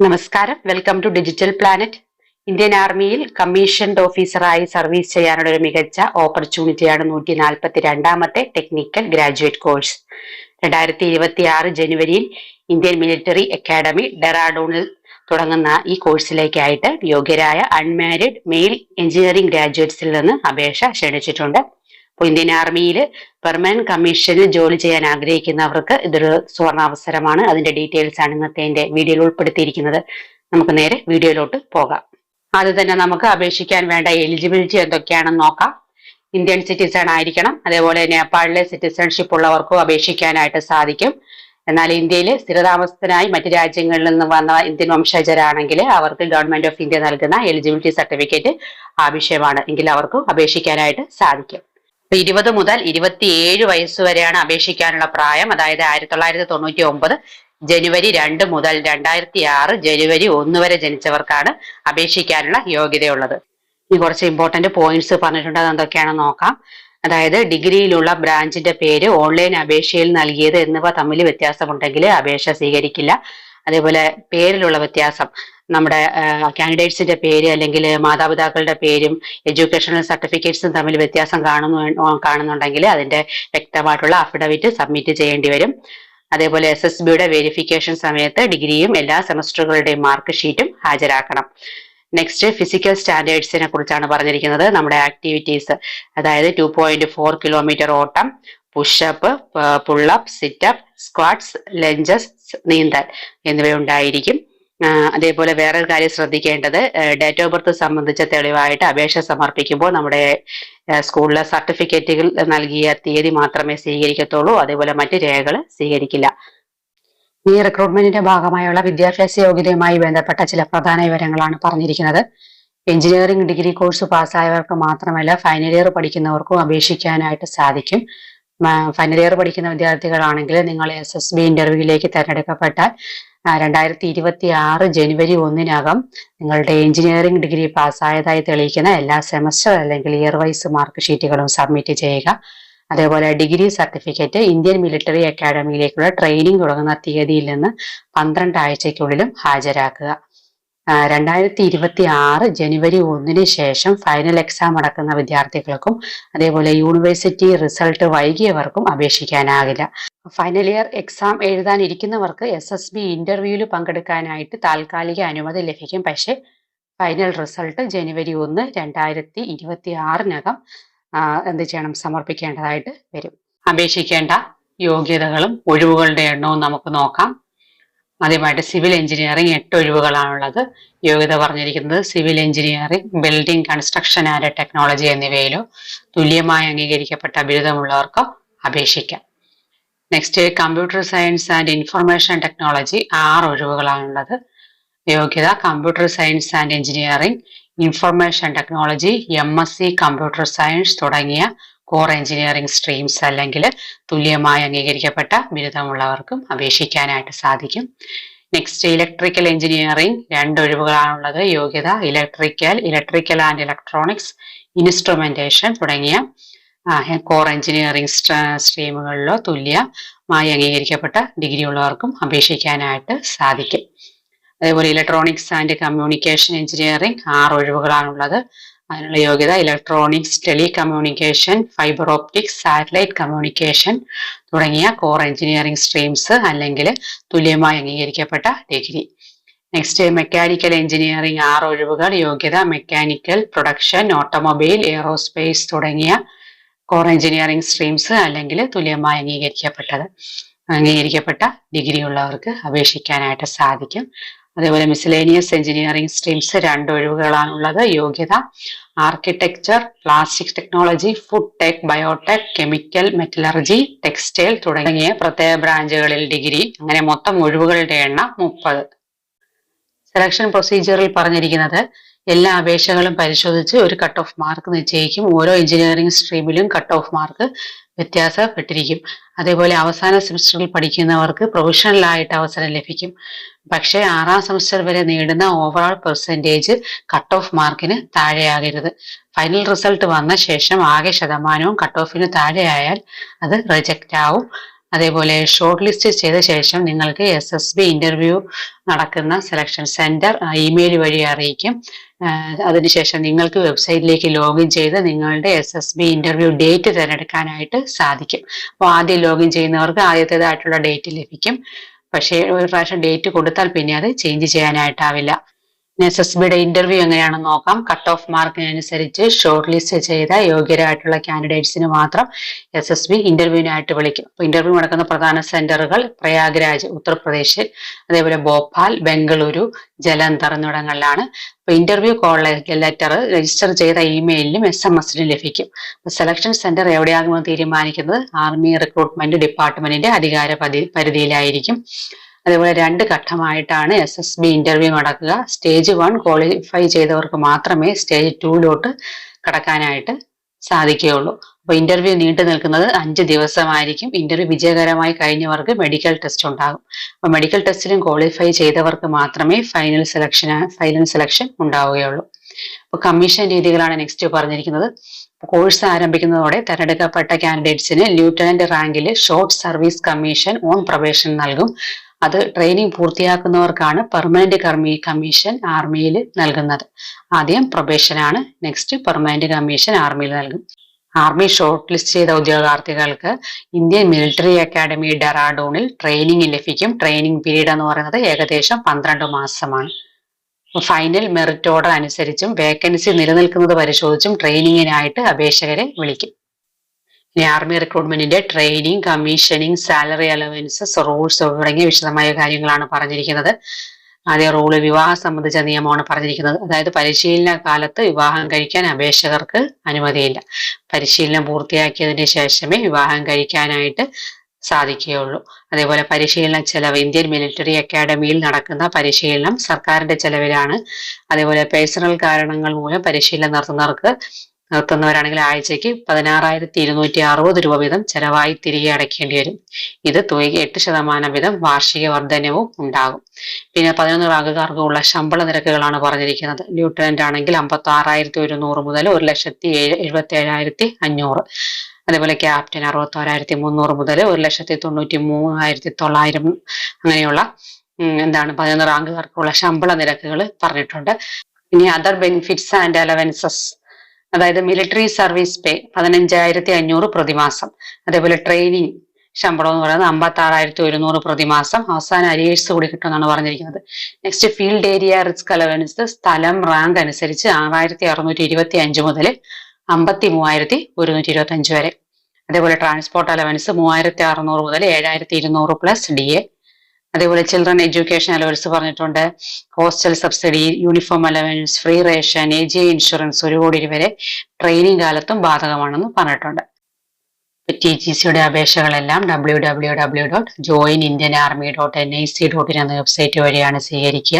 നമസ്കാരം, welcome to digital planet. Indian ആർമിയിൽ commissioned ഓഫീസറായി സർവീസ് ചെയ്യാനുള്ള ഒരു മികച്ച ഓപ്പർച്യൂണിറ്റിയാണ് 142ാമത്തെ ടെക്നിക്കൽ ഗ്രാജുവേറ്റ് കോഴ്സ്. 2026 ജനുവരിയിൽ ഇന്ത്യൻ മിലിറ്ററി അക്കാഡമി ഡെറാഡൂണിൽ തുടങ്ങുന്ന ഈ കോഴ്സിലേക്കായിട്ട് യോഗ്യരായ അൺമാരിഡ് മെയിൽ എഞ്ചിനീയറിംഗ് ഗ്രാജുവേറ്റ്സിൽ നിന്ന് അപേക്ഷ ക്ഷണിച്ചിട്ടുണ്ട്. അപ്പോൾ ഇന്ത്യൻ ആർമിയിൽ പെർമനന്റ് കമ്മീഷനിൽ ജോലി ചെയ്യാൻ ആഗ്രഹിക്കുന്നവർക്ക് ഇതൊരു സുവർണാവസരമാണ്. അതിന്റെ ഡീറ്റെയിൽസ് ആണ് ഇന്നത്തെ വീഡിയോയിൽ ഉൾപ്പെടുത്തിയിരിക്കുന്നത്. നമുക്ക് നേരെ വീഡിയോയിലോട്ട് പോകാം. ആദ്യം തന്നെ നമുക്ക് അപേക്ഷിക്കാൻ വേണ്ട എലിജിബിലിറ്റി എന്തൊക്കെയാണെന്ന് നോക്കാം. ഇന്ത്യൻ സിറ്റിസൺ ആയിരിക്കണം. അതേപോലെ നേപ്പാളിലെ സിറ്റിസൺഷിപ്പ് ഉള്ളവർക്കും അപേക്ഷിക്കാനായിട്ട് സാധിക്കും. എന്നാൽ ഇന്ത്യയിൽ സ്ഥിരതാമസത്തിനായി മറ്റു രാജ്യങ്ങളിൽ നിന്ന് വന്ന ഇന്ത്യൻ വംശജരാണെങ്കിൽ അവർക്ക് ഗവൺമെന്റ് ഓഫ് ഇന്ത്യ നൽകുന്ന എലിജിബിലിറ്റി സർട്ടിഫിക്കറ്റ് ആവശ്യമാണ്. എങ്കിൽ അവർക്കും അപേക്ഷിക്കാനായിട്ട് സാധിക്കും. 20 മുതൽ 27 വയസ്സ് വരെയാണ് അപേക്ഷിക്കാനുള്ള പ്രായം. അതായത് 1999 ജനുവരി 2 മുതൽ 2006 ജനുവരി 1 വരെ ജനിച്ചവർക്കാണ് അപേക്ഷിക്കാനുള്ള യോഗ്യതയുള്ളത്. ഇനി കുറച്ച് ഇമ്പോർട്ടന്റ് പോയിന്റ്സ് പറഞ്ഞിട്ടുണ്ട്, അത് എന്തൊക്കെയാണെന്ന് നോക്കാം. അതായത് ഡിഗ്രിയിലുള്ള ബ്രാഞ്ചിന്റെ പേര്, ഓൺലൈൻ അപേക്ഷയിൽ നൽകിയത് എന്നിവ തമ്മിൽ വ്യത്യാസമുണ്ടെങ്കിൽ അപേക്ഷ സ്വീകരിക്കില്ല. അതേപോലെ പേരിലുള്ള വ്യത്യാസം, നമ്മുടെ കാൻഡിഡേറ്റ്സിന്റെ പേര് അല്ലെങ്കിൽ മാതാപിതാക്കളുടെ പേരും എഡ്യൂക്കേഷണൽ സർട്ടിഫിക്കറ്റ്സും തമ്മിൽ വ്യത്യാസം കാണുന്നുണ്ടെങ്കിൽ അതിന്റെ വ്യക്തമായിട്ടുള്ള അഫിഡവിറ്റ് സബ്മിറ്റ് ചെയ്യേണ്ടി വരും. അതേപോലെ SSBയുടെ വെരിഫിക്കേഷൻ സമയത്ത് ഡിഗ്രിയും എല്ലാ സെമസ്റ്ററുകളുടെയും മാർക്ക് ഷീറ്റും ഹാജരാക്കണം. നെക്സ്റ്റ്, ഫിസിക്കൽ സ്റ്റാൻഡേർഡ്സിനെ കുറിച്ചാണ് പറഞ്ഞിരിക്കുന്നത്. നമ്മുടെ ആക്ടിവിറ്റീസ്, അതായത് 2.4 കിലോമീറ്റർ ഓട്ടം, pushup, pullup, situp, squats, lunges, നീന്തൽ എന്നിവയുണ്ടായിരിക്കും. അതേപോലെ വേറൊരു കാര്യം ശ്രദ്ധിക്കേണ്ടത്, ഡേറ്റ് ഓഫ് ബർത്ത് സംബന്ധിച്ച തെളിവായിട്ട് അപേക്ഷ സമർപ്പിക്കുമ്പോൾ നമ്മുടെ സ്കൂളിലെ സർട്ടിഫിക്കറ്റുകൾ നൽകിയ തീയതി മാത്രമേ സ്വീകരിക്കത്തുള്ളൂ. അതേപോലെ മറ്റ് രേഖകൾ സ്വീകരിക്കില്ല. ഈ റിക്രൂട്ട്മെന്റിന്റെ ഭാഗമായുള്ള വിദ്യാഭ്യാസ യോഗ്യതയുമായി ബന്ധപ്പെട്ട ചില പ്രധാന വിവരങ്ങളാണ് പറഞ്ഞിരിക്കുന്നത്. എഞ്ചിനീയറിംഗ് ഡിഗ്രി കോഴ്സ് പാസ്സായവർക്ക് മാത്രമല്ല ഫൈനൽ ഇയർ പഠിക്കുന്നവർക്കും അപേക്ഷിക്കാനായിട്ട് സാധിക്കും. ഫൈനൽ ഇയർ പഠിക്കുന്ന വിദ്യാർത്ഥികളാണെങ്കിൽ നിങ്ങൾ SSB ഇന്റർവ്യൂവിലേക്ക് തിരഞ്ഞെടുക്കപ്പെട്ടാൽ 2026 ജനുവരി 1 നിങ്ങളുടെ എഞ്ചിനീയറിംഗ് ഡിഗ്രി പാസ്സായതായി തെളിയിക്കുന്ന എല്ലാ സെമസ്റ്റർ അല്ലെങ്കിൽ ഇയർ വൈസ് മാർക്ക് ഷീറ്റുകളും സബ്മിറ്റ് ചെയ്യുക. അതേപോലെ ഡിഗ്രി സർട്ടിഫിക്കറ്റ് ഇന്ത്യൻ മിലിറ്ററി അക്കാഡമിയിലേക്കുള്ള ട്രെയിനിങ് തുടങ്ങുന്ന തീയതിയിൽ നിന്ന് 12 ആഴ്ചയ്ക്കുള്ളിലും ഹാജരാക്കുക. 2026 ജനുവരി 1 ശേഷം ഫൈനൽ എക്സാം നടക്കുന്ന വിദ്യാർത്ഥികൾക്കും അതേപോലെ യൂണിവേഴ്സിറ്റി റിസൾട്ട് വൈകിയവർക്കും അപേക്ഷിക്കാനാകില്ല. ഫൈനൽ ഇയർ എക്സാം എഴുതാനിരിക്കുന്നവർക്ക് SSB ഇന്റർവ്യൂവിൽ പങ്കെടുക്കാനായിട്ട് താൽക്കാലിക അനുമതി ലഭിക്കും. പക്ഷേ ഫൈനൽ റിസൾട്ട് ജനുവരി 1, 2026 എന്ത് ചെയ്യണം, സമർപ്പിക്കേണ്ടതായിട്ട് വരും. അപേക്ഷിക്കേണ്ട യോഗ്യതകളും ഒഴിവുകളുടെ എണ്ണവും നമുക്ക് നോക്കാം. ആദ്യമായിട്ട് സിവിൽ എഞ്ചിനീയറിംഗ് 8 ഒഴിവുകളാണുള്ളത്. യോഗ്യത പറഞ്ഞിരിക്കുന്നത് civil engineering, building, construction and technology എന്നിവയിലോ തുല്യമായി അംഗീകരിക്കപ്പെട്ട ബിരുദമുള്ളവർക്ക് അപേക്ഷിക്കാം. Next, computer science and information technology 6 ഒഴിവുകളാണുള്ളത്. യോഗ്യത computer science and engineering, information technology, MSc computer science തുടങ്ങിയ കോർ എഞ്ചിനീയറിംഗ് സ്ട്രീംസ് അല്ലെങ്കിൽ തുല്യമായി അംഗീകരിക്കപ്പെട്ട ബിരുദമുള്ളവർക്കും അപേക്ഷിക്കാനായിട്ട് സാധിക്കും. നെക്സ്റ്റ്, ഇലക്ട്രിക്കൽ എഞ്ചിനീയറിംഗ് 2 ഒഴിവുകളാണുള്ളത്. യോഗ്യത ഇലക്ട്രിക്കൽ ആൻഡ് ഇലക്ട്രോണിക്സ്, ഇൻസ്ട്രുമെന്റേഷൻ തുടങ്ങിയ കോർ എഞ്ചിനീയറിംഗ് സ്ട്രീമുകളിലോ തുല്യമായി അംഗീകരിക്കപ്പെട്ട ഡിഗ്രി ഉള്ളവർക്കും അപേക്ഷിക്കാനായിട്ട് സാധിക്കും. അതേപോലെ ഇലക്ട്രോണിക്സ് ആൻഡ് കമ്മ്യൂണിക്കേഷൻ എഞ്ചിനീയറിംഗ് 6 ഒഴിവുകളാണുള്ളത്. അതിനുള്ള യോഗ്യത electronics, telecommunication, fibre optics, satellite communication തുടങ്ങിയ കോർ എഞ്ചിനീയറിംഗ് സ്ട്രീംസ് അല്ലെങ്കിൽ തുല്യമായി അംഗീകരിക്കപ്പെട്ട ഡിഗ്രി. നെക്സ്റ്റ്, മെക്കാനിക്കൽ എഞ്ചിനീയറിംഗ് 6 ഒഴിവുകൾ. യോഗ്യത മെക്കാനിക്കൽ, പ്രൊഡക്ഷൻ, ഓട്ടോമൊബൈൽ, എയറോസ്പേസ് തുടങ്ങിയ കോർ എഞ്ചിനീയറിംഗ് സ്ട്രീംസ് അല്ലെങ്കിൽ തുല്യമായി അംഗീകരിക്കപ്പെട്ട ഡിഗ്രി ഉള്ളവർക്ക് അപേക്ഷിക്കാനായിട്ട് സാധിക്കും. അതേപോലെ മിസലേനിയസ് എഞ്ചിനീയറിംഗ് സ്ട്രീംസ് 2 ഒഴിവുകളാണുള്ളത്. യോഗ്യത architecture, plastic technology, food tech, biotech, chemical, metallurgy, textile തുടങ്ങിയ പ്രത്യേക ബ്രാഞ്ചുകളിൽ ഡിഗ്രി. അങ്ങനെ മൊത്തം ഒഴിവുകളുടെ എണ്ണം 30. സെലക്ഷൻ പ്രൊസീജിയറിൽ പറഞ്ഞിരിക്കുന്നത് എല്ലാ അപേക്ഷകളും പരിശോധിച്ച് ഒരു കട്ട് ഓഫ് മാർക്ക് നിശ്ചയിക്കും. ഓരോ എഞ്ചിനീയറിംഗ് സ്ട്രീമിലും കട്ട് ഓഫ് മാർക്ക് വ്യത്യാസപ്പെട്ടിരിക്കും. അതേപോലെ അവസാന സെമസ്റ്ററിൽ പഠിക്കുന്നവർക്ക് പ്രൊവിഷണലായിട്ട് അവസരം ലഭിക്കും. പക്ഷേ 6ാം സെമസ്റ്റർ വരെ നേടുന്ന ഓവറോൾ പെർസെൻറ്റേജ് കട്ട് ഓഫ് മാർക്കിന് താഴെയാകരുത്. ഫൈനൽ റിസൾട്ട് വന്ന ശേഷം ആകെ ശതമാനവും കട്ട് ഓഫിന് താഴെയായാൽ അത് റിജക്റ്റ് ആവും. അതേപോലെ ഷോർട്ട് ലിസ്റ്റ് ചെയ്ത ശേഷം നിങ്ങൾക്ക് SSB ഇന്റർവ്യൂ നടക്കുന്ന സെലക്ഷൻ സെന്റർ ഇമെയിൽ വഴി അറിയിക്കും. അതിനുശേഷം നിങ്ങൾക്ക് വെബ്സൈറ്റിലേക്ക് ലോഗിൻ ചെയ്ത് നിങ്ങളുടെ SSB ഇന്റർവ്യൂ ഡേറ്റ് തിരഞ്ഞെടുക്കാനായിട്ട് സാധിക്കും. അപ്പോൾ ആദ്യം ലോഗിൻ ചെയ്യുന്നവർക്ക് ആദ്യത്തേതായിട്ടുള്ള ഡേറ്റ് ലഭിക്കും. പക്ഷേ ഒരു പ്രാവശ്യം ഡേറ്റ് കൊടുത്താൽ പിന്നെ അത് ചേഞ്ച് ചെയ്യാനായിട്ടാവില്ല. SSBയുടെ ഇന്റർവ്യൂ എങ്ങനെയാണെന്ന് നോക്കാം. കട്ട് ഓഫ് മാർക്കിനനുസരിച്ച് ഷോർട്ട് ലിസ്റ്റ് ചെയ്ത യോഗ്യരായിട്ടുള്ള കാൻഡിഡേറ്റ്സിന് മാത്രം SSB ഇന്റർവ്യൂവിനായിട്ട് വിളിക്കും. അപ്പോൾ ഇന്റർവ്യൂ നടക്കുന്ന പ്രധാന സെന്ററുകൾ പ്രയാഗ്രാജ് ഉത്തർപ്രദേശിൽ, അതേപോലെ ഭോപ്പാൽ, ബംഗളൂരു, ജലന്ധർ എന്നിവിടങ്ങളിലാണ്. അപ്പോൾ ഇന്റർവ്യൂ കോൾ ലെറ്റർ രജിസ്റ്റർ ചെയ്ത ഇമെയിലിലും SMS-ലും ലഭിക്കും. സെലക്ഷൻ സെന്റർ എവിടെയാകുമെന്ന് തീരുമാനിക്കുന്നത് ആർമി റിക്രൂട്ട്മെന്റ് ഡിപ്പാർട്ട്മെന്റിന്റെ അധികാര പരിധിയിലായിരിക്കും. അതേപോലെ 2 ഘട്ടമായിട്ടാണ് SSB ഇന്റർവ്യൂ നടക്കുക. സ്റ്റേജ് 1 ക്വാളിഫൈ ചെയ്തവർക്ക് മാത്രമേ സ്റ്റേജ് 2 കടക്കാനായിട്ട് സാധിക്കുകയുള്ളൂ. അപ്പോൾ ഇന്റർവ്യൂ നീണ്ടു നിൽക്കുന്നത് 5 ദിവസമായിരിക്കും. ഇന്റർവ്യൂ വിജയകരമായി കഴിഞ്ഞവർക്ക് മെഡിക്കൽ ടെസ്റ്റ് ഉണ്ടാകും. അപ്പോൾ മെഡിക്കൽ ടെസ്റ്റിലും ക്വാളിഫൈ ചെയ്തവർക്ക് മാത്രമേ ഫൈനൽ സെലക്ഷൻ ഉണ്ടാവുകയുള്ളൂ. അപ്പോൾ കമ്മീഷൻ രീതികളാണ് നെക്സ്റ്റ് പറഞ്ഞിരിക്കുന്നത്. കോഴ്സ് ആരംഭിക്കുന്നതോടെ തെരഞ്ഞെടുക്കപ്പെട്ട കാൻഡിഡേറ്റ്സിന് ലൂട്ടനന്റ് റാങ്കിൽ short service commission on probation നൽകും. അത് ട്രെയിനിങ് പൂർത്തിയാക്കുന്നവർക്കാണ് പെർമനന്റ് കമ്മീഷൻ ആർമിയിൽ നൽകുന്നത്. ആദ്യം പ്രൊബേഷൻ ആണ്, നെക്സ്റ്റ് പെർമനന്റ് കമ്മീഷൻ ആർമിയിൽ നൽകും. ആർമി ഷോർട്ട് ലിസ്റ്റ് ചെയ്ത ഉദ്യോഗാർത്ഥികൾക്ക് ഇന്ത്യൻ മിലിറ്ററി അക്കാഡമി ഡെറാഡൂണിൽ ട്രെയിനിങ് ലഭിക്കും. ട്രെയിനിങ് പീരീഡ് എന്ന് പറയുന്നത് ഏകദേശം 12 മാസമാണ്. ഫൈനൽ മെറിറ്റ് ഓർഡർ അനുസരിച്ചും വേക്കൻസി നിലനിൽക്കുന്നത് പരിശോധിച്ചും ട്രെയിനിങ്ങിനായിട്ട് അപേക്ഷകരെ വിളിക്കും. ഇനി ആർമി റിക്രൂട്ട്മെന്റിന്റെ training, commissioning, salary allowances, rules തുടങ്ങിയ വിശദമായ കാര്യങ്ങളാണ് പറഞ്ഞിരിക്കുന്നത്. ആദ്യ റൂള് വിവാഹം സംബന്ധിച്ച നിയമമാണ് പറഞ്ഞിരിക്കുന്നത്. അതായത് പരിശീലന കാലത്ത് വിവാഹം കഴിക്കാൻ അപേക്ഷകർക്ക് അനുമതിയില്ല. പരിശീലനം പൂർത്തിയാക്കിയതിന് ശേഷമേ വിവാഹം കഴിക്കാനായിട്ട് സാധിക്കുകയുള്ളൂ. അതേപോലെ പരിശീലന ചെലവ്, ഇന്ത്യൻ മിലിറ്ററി അക്കാഡമിയിൽ നടക്കുന്ന പരിശീലനം സർക്കാരിന്റെ ചെലവിലാണ്. അതേപോലെ പേഴ്സണൽ കാരണങ്ങൾ മൂലം പരിശീലനം നിർത്തുന്നവരാണെങ്കിൽ ആഴ്ചയ്ക്ക് 16,260 രൂപ വീതം ചെലവായി തിരികെ അടയ്ക്കേണ്ടി വരും. ഇത് തുകയ്ക്ക് 8% വീതം വാർഷിക വർധനവും ഉണ്ടാകും. പിന്നെ 11 റാങ്കുകാർക്കുള്ള ശമ്പള നിരക്കുകളാണ് പറഞ്ഞിരിക്കുന്നത്. ലൂട്ടനന്റ് ആണെങ്കിൽ 56,100 മുതൽ 1,77,500. അതേപോലെ ക്യാപ്റ്റൻ 61,300 മുതൽ 1,93,900 അങ്ങനെയുള്ള 11 റാങ്കുകാർക്കുള്ള ശമ്പള നിരക്കുകൾ പറഞ്ഞിട്ടുണ്ട്. ഇനി അതർ ബെനിഫിറ്റ്സ് ആൻഡ് അലവൻസസ്, അതായത് മിലിറ്ററി സർവീസ് പേ 15,500 പ്രതിമാസം. അതേപോലെ ട്രെയിനിങ് ശമ്പളം എന്ന് പറയുന്നത് 56,100 പ്രതിമാസം. അവസാന അരിയേഴ്സ് കൂടി കിട്ടുമെന്നാണ് പറഞ്ഞിരിക്കുന്നത്. Next field area risk allowance, സ്ഥലം റാങ്ക് അനുസരിച്ച് 6,625 മുതൽ 53,125 വരെ. അതേപോലെ ട്രാൻസ്പോർട്ട് അലവൻസ് 3,600 മുതൽ 7,200 പ്ലസ് DA. അതേപോലെ ചിൽഡ്രൻ എഡ്യൂക്കേഷൻ അലവൻസ് പറഞ്ഞിട്ടുണ്ട്. Hostel subsidy, uniform allowance, free ration, AGI insurance 1 കോടി വരെ ട്രെയിനിങ് കാലത്തും ബാധകമാണെന്ന് പറഞ്ഞിട്ടുണ്ട്. TGCയുടെ അപേക്ഷകളെല്ലാം www.joinindianarmy.nic.in എന്ന വെബ്സൈറ്റ് വഴിയാണ് സ്വീകരിക്കുക.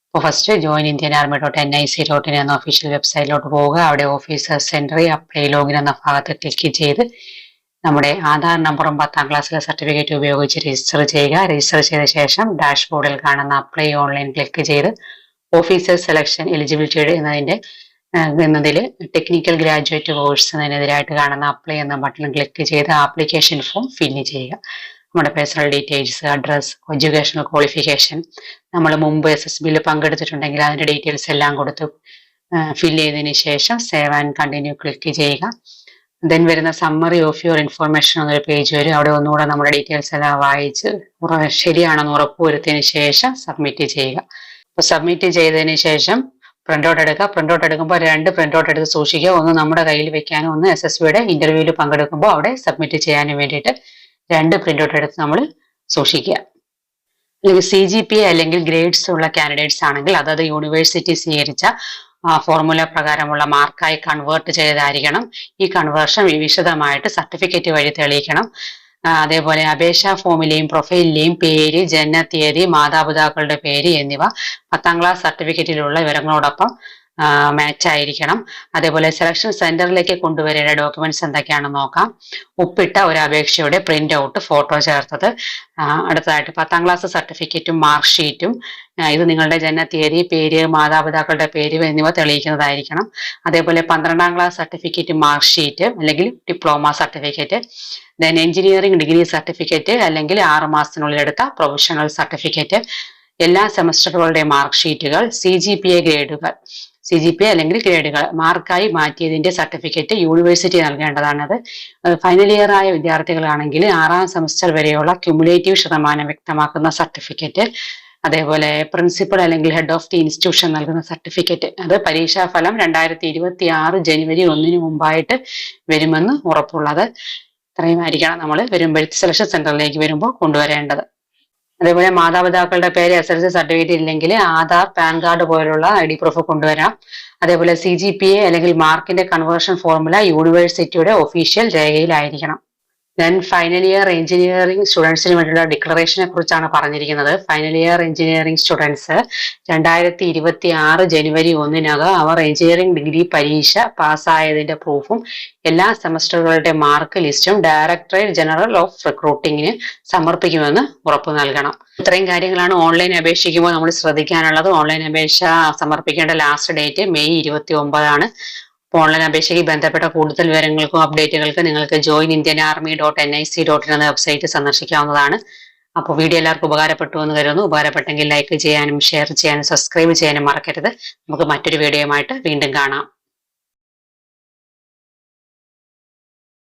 അപ്പോൾ ഫസ്റ്റ് joinindianarmy.nic.in എന്ന ഒഫീഷ്യൽ വെബ്സൈറ്റിലോട്ട് പോവുക. അവിടെ ഓഫീസേഴ്സ് സെന്ററിൽ അപ്ലൈ ലോഗിൻ എന്ന ഭാഗത്ത് ക്ലിക്ക് ചെയ്ത് നമ്മുടെ ആധാർ നമ്പറും 10ാം ക്ലാസ്സിലെ സർട്ടിഫിക്കറ്റ് ഉപയോഗിച്ച് രജിസ്റ്റർ ചെയ്യുക. രജിസ്റ്റർ ചെയ്ത ശേഷം ഡാഷ്ബോർഡിൽ കാണുന്ന അപ്ലൈ ഓൺലൈൻ ക്ലിക്ക് ചെയ്ത് ഓഫീസേഴ്സ് സെലക്ഷൻ എലിജിബിലിറ്റി എന്നതിൽ ടെക്നിക്കൽ ഗ്രാജുവേറ്റ് കോഴ്സ് എന്നതിനെതിരായിട്ട് കാണുന്ന അപ്ലൈ എന്ന ബട്ടൺ ക്ലിക്ക് ചെയ്ത് ആപ്ലിക്കേഷൻ ഫോം ഫില്ല് ചെയ്യുക. നമ്മുടെ personal details, address, educational qualification, നമ്മൾ മുമ്പ് SSBയിൽ പങ്കെടുത്തിട്ടുണ്ടെങ്കിൽ അതിന്റെ ഡീറ്റെയിൽസ് എല്ലാം കൊടുത്ത് ഫില്ല് ചെയ്തതിന് ശേഷം സേവ് ആൻഡ് കണ്ടിന്യൂ ക്ലിക്ക് ചെയ്യുക. ദെൻ വരുന്ന സമ്മറി ഓഫ് യുവർ ഇൻഫോർമേഷൻ എന്നൊരു പേജ് വരും. അവിടെ ഒന്നുകൂടെ നമ്മുടെ ഡീറ്റെയിൽസ് എല്ലാം വായിച്ച് ശരിയാണെന്ന് ഉറപ്പുവരുത്തിയതിന് ശേഷം സബ്മിറ്റ് ചെയ്യുക. അപ്പോൾ സബ്മിറ്റ് ചെയ്തതിന് ശേഷം പ്രിന്റ് ഔട്ട് എടുക്കുക. പ്രിന്റ് ഔട്ട് എടുക്കുമ്പോൾ 2 പ്രിന്റ് ഔട്ട് എടുത്ത് സൂക്ഷിക്കുക. ഒന്ന് നമ്മുടെ കയ്യിൽ വെക്കാനും ഒന്ന് SSBയുടെ ഇന്റർവ്യൂവിൽ പങ്കെടുക്കുമ്പോൾ അവിടെ സബ്മിറ്റ് ചെയ്യാനും വേണ്ടിയിട്ട് 2 പ്രിന്റ് ഔട്ട് എടുത്ത് നമ്മൾ സൂക്ഷിക്കുക. അല്ലെങ്കിൽ CGPA അല്ലെങ്കിൽ ഗ്രേഡ്സ് ഉള്ള കാൻഡിഡേറ്റ്സ് ആണെങ്കിൽ അതത് യൂണിവേഴ്സിറ്റി സ്വീകരിച്ച ഫോർമുല പ്രകാരമുള്ള മാർക്കായി കൺവേർട്ട് ചെയ്തായിരിക്കണം. ഈ കൺവേർഷൻ വിശദമായിട്ട് സർട്ടിഫിക്കറ്റ് വഴി തെളിയിക്കണം. അതേപോലെ അപേക്ഷാ ഫോമിലെയും പ്രൊഫൈലിലെയും പേര്, ജനനത്തീയതി, മാതാപിതാക്കളുടെ പേര് എന്നിവ 10ാം ക്ലാസ് സർട്ടിഫിക്കറ്റിലുള്ള വിവരങ്ങളോടൊപ്പം മാച്ച് ആയിരിക്കണം. അതേപോലെ സെലക്ഷൻ സെന്ററിലേക്ക് കൊണ്ടുവരേണ്ട ഡോക്യുമെന്റ്സ് എന്തൊക്കെയാണെന്ന് നോക്കാം. ഒപ്പിട്ട ഒരു അപേക്ഷയുടെ പ്രിന്റ് ഔട്ട്, ഫോട്ടോ ചേർത്തത്. അടുത്തതായിട്ട് 10ാം ക്ലാസ് സർട്ടിഫിക്കറ്റും മാർക്ക് ഷീറ്റും. ഇത് നിങ്ങളുടെ ജനന തീയതി, പേര്, മാതാപിതാക്കളുടെ പേര് എന്നിവ തെളിയിക്കുന്നതായിരിക്കണം. അതേപോലെ 12ാം ക്ലാസ് സർട്ടിഫിക്കറ്റ്, മാർക്ക് ഷീറ്റ് അല്ലെങ്കിൽ diploma certificate. Then engineering degree certificate അല്ലെങ്കിൽ 6 മാസത്തിനുള്ളിൽ എടുത്ത പ്രൊഫഷണൽ സർട്ടിഫിക്കറ്റ്. എല്ലാ സെമസ്റ്ററുകളുടെ മാർക്ക് ഷീറ്റുകൾ. CGPA ഗ്രേഡുകൾ, CGPA അല്ലെങ്കിൽ ഗ്രേഡുകൾ മാർക്കായി മാറ്റിയതിന്റെ സർട്ടിഫിക്കറ്റ് യൂണിവേഴ്സിറ്റി നൽകേണ്ടതാണത്. ഫൈനൽ ഇയർ ആയ വിദ്യാർത്ഥികളാണെങ്കിൽ 6ാം സെമസ്റ്റർ വരെയുള്ള ക്യുമുലേറ്റീവ് ശതമാനം വ്യക്തമാക്കുന്ന സർട്ടിഫിക്കറ്റ്. അതേപോലെ പ്രിൻസിപ്പൽ അല്ലെങ്കിൽ ഹെഡ് ഓഫ് ദി ഇൻസ്റ്റിറ്റ്യൂഷൻ നൽകുന്ന സർട്ടിഫിക്കറ്റ്. അത് പരീക്ഷാഫലം 2026 ജനുവരി 1 മുമ്പായിട്ട് വരുമെന്ന് ഉറപ്പുള്ളത്. ഇത്രയുമായിരിക്കണം നമ്മൾ സെലക്ഷൻ സെന്ററിലേക്ക് വരുമ്പോൾ കൊണ്ടുവരേണ്ടത്. അതേപോലെ മാതാപിതാക്കളുടെ പേര് SSLC സർട്ടിഫിക്കറ്റ് ഇല്ലെങ്കിൽ ആധാർ, പാൻ കാർഡ് പോലുള്ള ID പ്രൂഫ് കൊണ്ടുവരാം. അതേപോലെ CGPA അല്ലെങ്കിൽ മാർക്കിന്റെ കൺവേർഷൻ ഫോർമുല യൂണിവേഴ്സിറ്റിയുടെ ഒഫീഷ്യൽ രേഖയിലായിരിക്കണം. ദെൻ ഫൈനൽ ഇയർ എഞ്ചിനീയറിംഗ് സ്റ്റുഡൻസിന് വേണ്ടിയുള്ള ഡിക്ലറേഷനെ കുറിച്ചാണ് പറഞ്ഞിരിക്കുന്നത്. ഫൈനൽ ഇയർ എഞ്ചിനീയറിംഗ് സ്റ്റുഡൻസ് 2026 ജനുവരി 1 അവർ എഞ്ചിനീയറിംഗ് ഡിഗ്രി പരീക്ഷ പാസ്സായതിന്റെ പ്രൂഫും എല്ലാ സെമസ്റ്ററുകളുടെ മാർക്ക് ലിസ്റ്റും ഡയറക്ടറേറ്റ് ജനറൽ ഓഫ് റിക്രൂട്ടിങ്ങിന് സമർപ്പിക്കുമെന്ന് ഉറപ്പു നൽകണം. ഇത്രയും കാര്യങ്ങളാണ് ഓൺലൈൻ അപേക്ഷിക്കുമ്പോൾ നമ്മൾ ശ്രദ്ധിക്കാനുള്ളത്. ഓൺലൈൻ അപേക്ഷ സമർപ്പിക്കേണ്ട ലാസ്റ്റ് ഡേറ്റ് മെയ് 29 ഓൺലൈൻ അപേക്ഷയ്ക്ക് ബന്ധപ്പെട്ട കൂടുതൽ വിവരങ്ങൾക്കും അപ്ഡേറ്റുകൾക്കും നിങ്ങൾക്ക് joinindianarmy.nic.in എന്ന വെബ്സൈറ്റ് സന്ദർശിക്കാവുന്നതാണ്. അപ്പോൾ വീഡിയോ എല്ലാവർക്കും ഉപകാരപ്പെട്ടു എന്ന് കരുതുന്നു. ഉപകാരപ്പെട്ടെങ്കിൽ ലൈക്ക് ചെയ്യാനും ഷെയർ ചെയ്യാനും സബ്സ്ക്രൈബ് ചെയ്യാനും മറക്കരുത്. നമുക്ക് മറ്റൊരു വീഡിയോയുമായിട്ട് വീണ്ടും കാണാം.